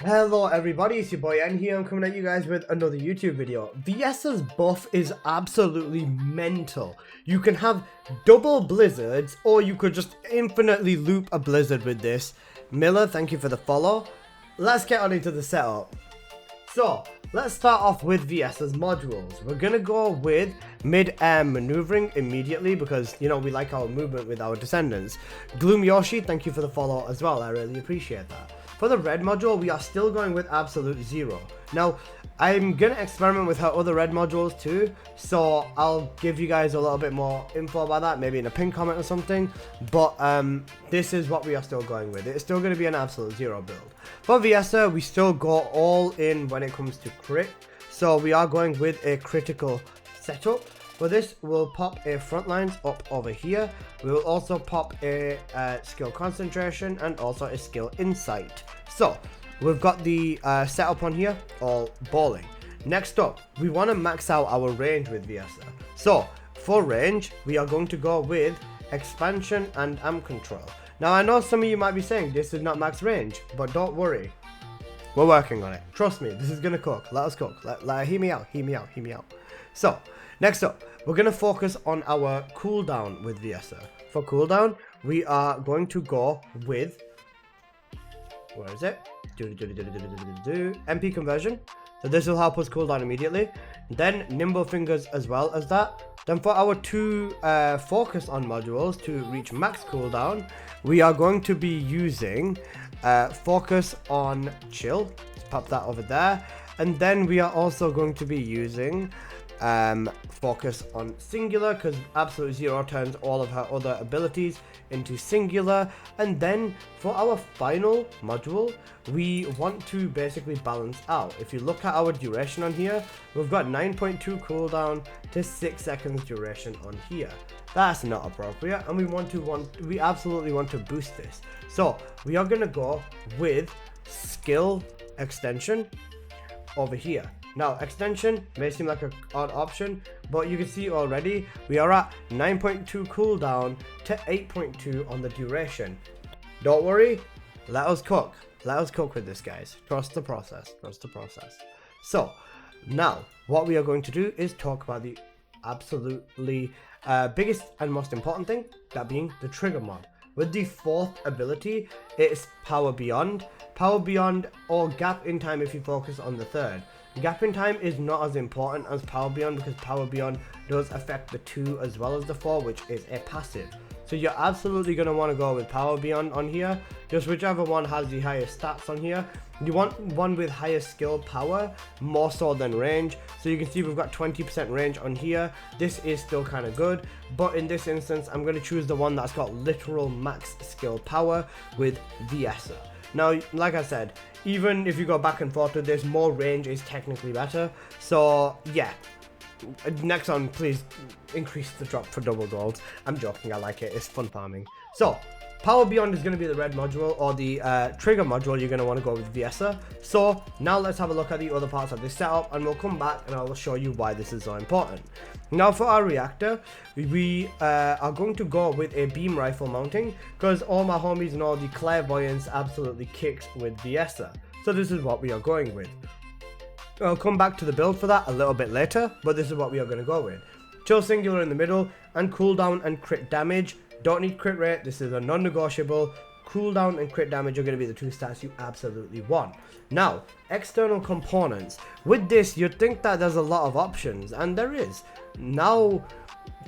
Hello everybody, it's your boy N here. I'm coming at you guys with another YouTube video. Viesta's buff is absolutely mental. You can have double blizzards, or you could just infinitely loop a blizzard with this. Miller, thank you for the follow. Let's get on into the setup. So, let's start off with Viesta's modules. We're gonna go with mid-air maneuvering immediately because, you know, we like our movement with our Descendants. Gloom Yoshi, thank you for the follow as well. I really appreciate that. For the red module, we are still going with absolute zero. Now, I'm gonna experiment with her other red modules too, so I'll give you guys a little bit more info about that, maybe in a pin comment or something. But this is what we are still going with. It's still gonna be an absolute zero build. For Viesta, we still go all in when it comes to crit, so we are going with a critical setup. For this, we'll pop a front lines up over here. We will also pop a skill concentration and also a skill insight. So, we've got the setup on here, all bowling. Next up, we want to max out our range with VIESSA. So, for range, we are going to go with expansion and amp control. Now, I know some of you might be saying this is not max range, but don't worry. We're working on it. Trust me, this is going to cook. Let us cook. Hear me out, hear me out, hear me out. So, next up, we're going to focus on our cooldown with VIESSA. For cooldown, we are going to go with, where is it? MP conversion. So this will help us cool down immediately. Then nimble fingers as well as that. Then for our two focus on modules to reach max cooldown, we are going to be using focus on chill. Let's pop that over there. And then we are also going to be using focus on singular, because absolute zero turns all of her other abilities into singular. And then for our final module, we want to basically balance out. If you look at our duration on here, we've got 9.2 cooldown to 6 seconds duration on here. That's not appropriate, and we absolutely want to boost this. So we are gonna go with skill extension over here. Now, extension may seem like an odd option, but you can see already we are at 9.2 cooldown to 8.2 on the duration. Don't worry, let us cook. Let us cook with this, guys. Trust the process. Trust the process. So, now, what we are going to do is talk about the absolutely biggest and most important thing, that being the trigger mod. With the fourth ability, it's Power Beyond. Power Beyond or Gap in Time if you focus on the third. Gap in Time is not as important as Power Beyond because Power Beyond does affect the 2 as well as the 4, which is a passive. So you're absolutely going to want to go with Power Beyond on here. Just whichever one has the highest stats on here. You want one with higher skill power, more so than range. So you can see we've got 20% range on here. This is still kind of good. But in this instance, I'm going to choose the one that's got literal max skill power with VIESSA. Now, like I said, even if you go back and forth with this, more range is technically better. So, yeah. Next on, please increase the drop for double gold. I'm joking, I like it. It's fun farming. So, Power Beyond is going to be the red module, or the trigger module you're going to want to go with VIESSA. So, now let's have a look at the other parts of this setup, and we'll come back and I will show you why this is so important. Now for our reactor, we are going to go with a beam rifle mounting, because all my homies know the clairvoyance absolutely kicks with VIESSA. So this is what we are going with. I'll come back to the build for that a little bit later, but this is what we are going to go with. Chill singular in the middle, and cooldown and crit damage. Don't need crit rate, this is a non-negotiable. Cooldown and crit damage are going to be the two stats you absolutely want. Now, external components. With this, you'd think that there's a lot of options, and there is. Now,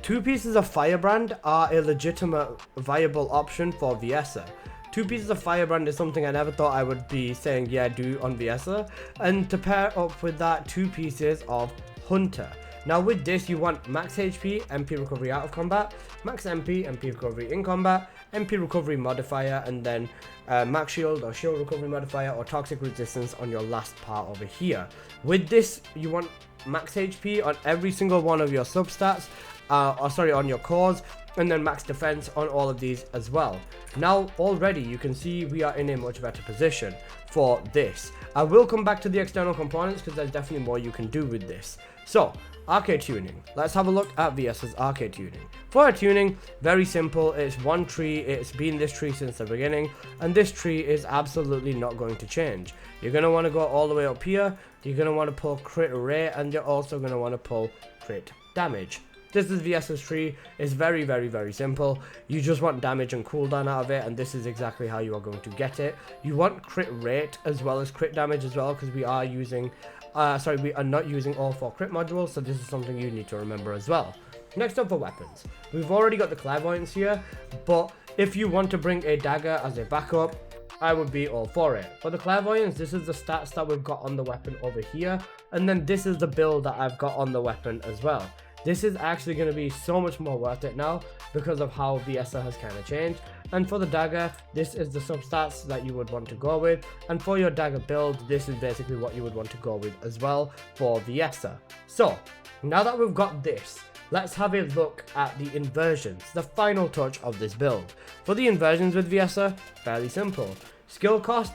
2 pieces of Firebrand are a legitimate, viable option for VIESSA. 2 pieces of Firebrand is something I never thought I would be saying yeah do on VIESSA. And to pair up with that, 2 pieces of Hunter. Now with this, you want max HP, MP recovery out of combat, max MP, MP recovery in combat, MP recovery modifier, and then max shield or shield recovery modifier or toxic resistance on your last part over here. With this, you want max HP on every single one of your substats, on your cores, and then max defense on all of these as well. Now already you can see we are in a much better position for this. I will come back to the external components because there's definitely more you can do with this. So arcade tuning. Let's have a look at VIESSA's arcade tuning. For our tuning, very simple. It's one tree. It's been this tree since the beginning, and this tree is absolutely not going to change. You're going to want to go all the way up here. You're going to want to pull crit rate, and you're also going to want to pull crit damage. This is VIESSA's tree. It's very, very, very simple. You just want damage and cooldown out of it, and this is exactly how you are going to get it. You want crit rate as well as crit damage as well, because we are using, we are not using all 4 crit modules, so this is something you need to remember as well. Next up for weapons. We've already got the clairvoyance here, but if you want to bring a dagger as a backup, I would be all for it. For the clairvoyance, this is the stats that we've got on the weapon over here, and then this is the build that I've got on the weapon as well. This is actually going to be so much more worth it now because of how VIESSA has kind of changed. And for the dagger, this is the substats that you would want to go with. And for your dagger build, this is basically what you would want to go with as well for VIESSA. So, now that we've got this, let's have a look at the inversions, the final touch of this build. For the inversions with VIESSA, fairly simple. Skill cost,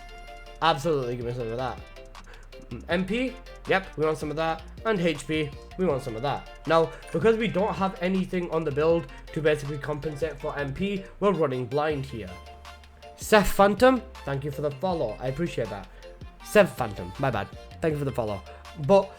absolutely give me some of that. MP, yep, we want some of that, and HP, we want some of that. Now, because we don't have anything on the build to basically compensate for MP, we're running blind here. Seth Phantom, thank you for the follow, I appreciate that. Seth Phantom, my bad, thank you for the follow. But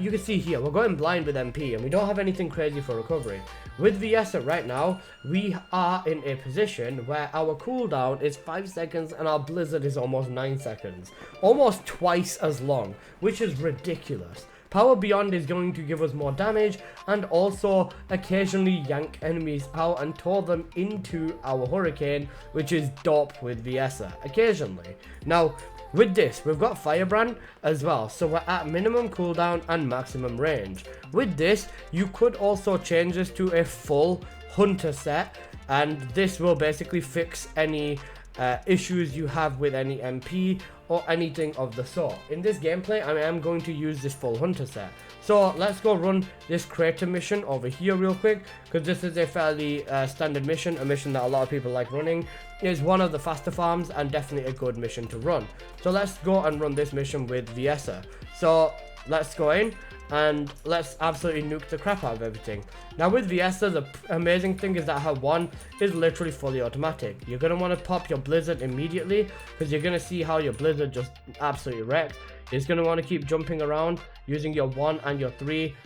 you can see here, we're going blind with MP, and we don't have anything crazy for recovery. With VIESSA right now, we are in a position where our cooldown is 5 seconds and our blizzard is almost 9 seconds. Almost twice as long, which is ridiculous. Power Beyond is going to give us more damage and also occasionally yank enemies out and tow them into our Hurricane, which is dope with VIESSA, occasionally. Now, with this, we've got Firebrand as well, so we're at minimum cooldown and maximum range. With this, you could also change this to a full Hunter set, and this will basically fix any issues you have with any MP or anything of the sort. In this gameplay, I am going to use this full Hunter set. So let's go run this Crater mission over here real quick, because this is a fairly standard mission, a mission that a lot of people like running. It's one of the faster farms and definitely a good mission to run. So let's go and run this mission with VIESSA. So let's go in and let's absolutely nuke the crap out of everything. Now with VIESSA, the amazing thing is that her 1 is literally fully automatic. You're going to want to pop your blizzard immediately, because you're going to see how your blizzard just absolutely wrecks. You're going to want to keep jumping around using your 1 and your 3.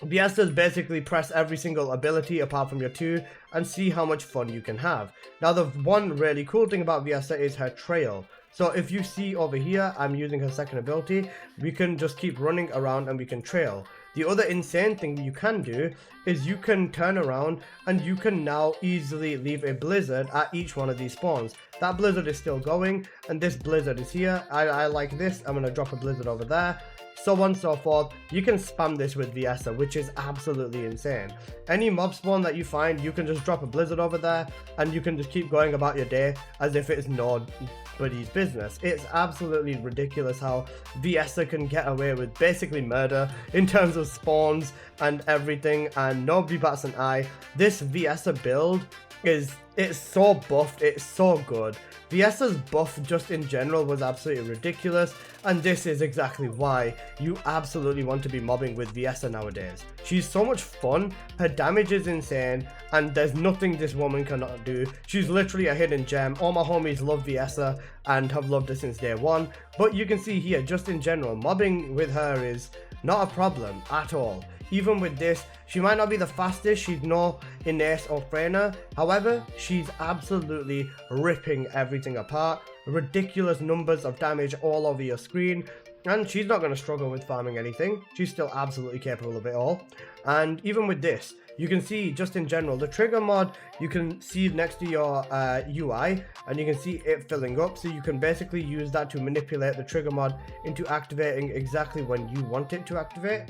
VIESSA's basically press every single ability apart from your 2 and see how much fun you can have. Now the one really cool thing about VIESSA is her trail. So if you see over here, I'm using her second ability, we can just keep running around and we can trail. The other insane thing you can do is you can turn around and you can now easily leave a blizzard at each one of these spawns. That blizzard is still going and this blizzard is here. I like this. I'm going to drop a blizzard over there. So on and so forth. You can spam this with VIESSA, which is absolutely insane. Any mob spawn that you find, you can just drop a blizzard over there and you can just keep going about your day as if it's nobody's business. It's absolutely ridiculous how VIESSA can get away with basically murder in terms of spawns and everything, and nobody bats an eye. This VIESSA build it's so buffed, it's so good. VIESSA's buff just in general was absolutely ridiculous, and this is exactly why you absolutely want to be mobbing with VIESSA nowadays. She's so much fun, her damage is insane, and there's nothing this woman cannot do. She's literally a hidden gem. All my homies love VIESSA and have loved her since day 1, but you can see here, just in general, mobbing with her is not a problem at all. Even with this, she might not be the fastest, she's no Ines or Freyna, however, she's absolutely ripping everything apart. Ridiculous numbers of damage all over your screen, and she's not going to struggle with farming anything. She's still absolutely capable of it all. And even with this, you can see just in general, the trigger mod, you can see next to your UI, and you can see it filling up, so you can basically use that to manipulate the trigger mod into activating exactly when you want it to activate.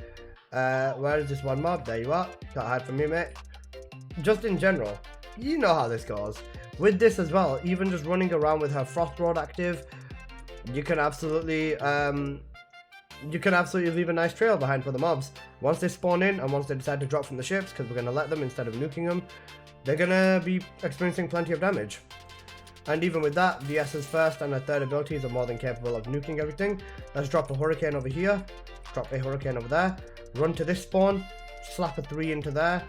Where is this one mob? There you are. Can't hide from me, mate. Just in general, you know how this goes. With this as well, even just running around with her Frost Road active, you can absolutely leave a nice trail behind for the mobs. Once they spawn in and once they decide to drop from the ships, because we're going to let them instead of nuking them, they're going to be experiencing plenty of damage. And even with that, VIESSA's first and her third abilities are more than capable of nuking everything. Let's drop a Hurricane over here, drop a Hurricane over there. run to this spawn, slap a 3 into there,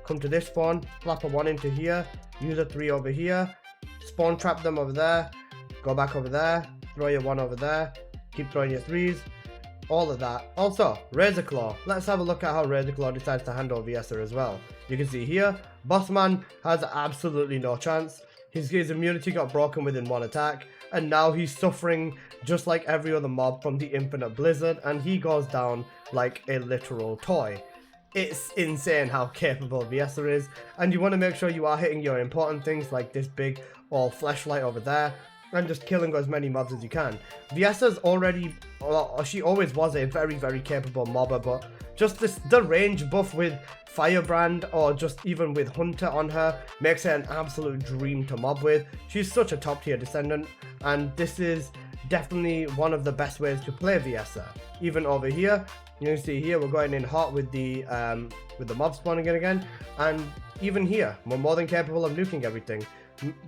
come to this spawn, slap a 1 into here, use a 3 over here, spawn trap them over there, go back over there, throw your 1 over there, keep throwing your 3s, all of that. Also, Razor Claw. Let's have a look at how Razor Claw decides to handle VIESSA as well. You can see here, Bossman has absolutely no chance. His immunity got broken within 1 attack, and now he's suffering just like every other mob from the Infinite Blizzard, and he goes down like a literal toy. It's insane how capable VIESSA is, and you want to make sure you are hitting your important things like this big all flashlight over there, and just killing as many mobs as you can. VIESSA's already, or she always was a very, very capable mobber, but just the range buff with Firebrand or just even with Hunter on her makes her an absolute dream to mob with. She's such a top tier Descendant, and this is definitely one of the best ways to play VIESSA. Even over here, you can see here we're going in hot with the mob spawning again, and even here we're more than capable of nuking everything.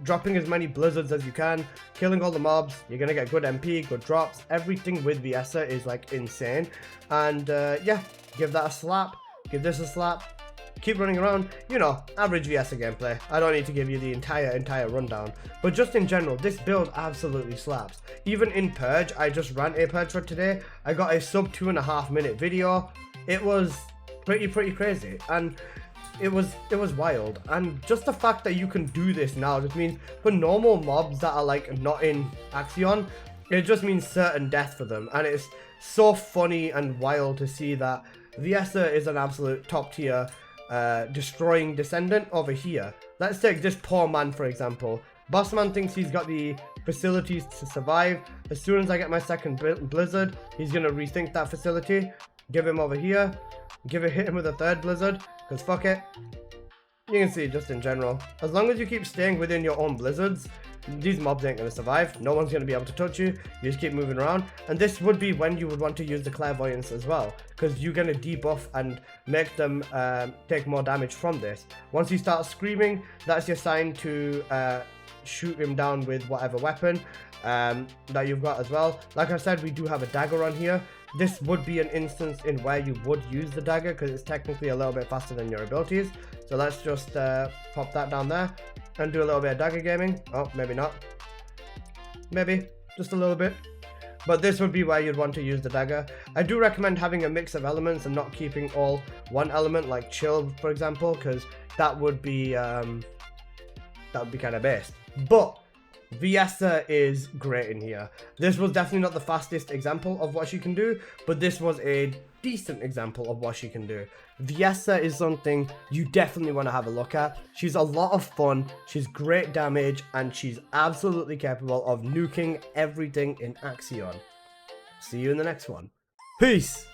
Dropping as many blizzards as you can, killing all the mobs, you're gonna get good MP, good drops. Everything with VIESSA is like insane, and yeah, give that a slap, give this a slap, keep running around, you know, average VIESSA gameplay. I don't need to give you the entire rundown, but just in general, this build absolutely slaps. Even in Purge, I just ran a Purge for today, I got a sub 2.5 minute video. It was pretty crazy, and it was wild. And just the fact that you can do this now just means for normal mobs that are like not in AXION, it just means certain death for them, and it's so funny and wild to see that VIESSA is an absolute top tier destroying Descendant over here. Let's take this poor man for example. Bossman thinks he's got the facilities to survive. As soon as I get my second blizzard, he's gonna rethink that facility, give him over here, hit him with a third blizzard, because fuck it. You can see just in general, as long as you keep staying within your own blizzards, these mobs ain't going to survive. No one's going to be able to touch you. You just keep moving around, and this would be when you would want to use the clairvoyance as well, because you're going to debuff and make them take more damage from this. Once you start screaming, that's your sign to shoot him down with whatever weapon that you've got as well. Like I said, we do have a dagger on here. This would be an instance in where you would use the dagger because it's technically a little bit faster than your abilities. So let's just pop that down there and do a little bit of dagger gaming. Oh, maybe not. Maybe, just a little bit. But this would be where you'd want to use the dagger. I do recommend having a mix of elements and not keeping all one element, like chill, for example, because that would be kind of based. But VIESSA is great in here. This was definitely not the fastest example of what she can do, but this was a decent example of what she can do. VIESSA is something you definitely want to have a look at. She's a lot of fun, she's great damage, and she's absolutely capable of nuking everything in AXION. See you in the next one. Peace!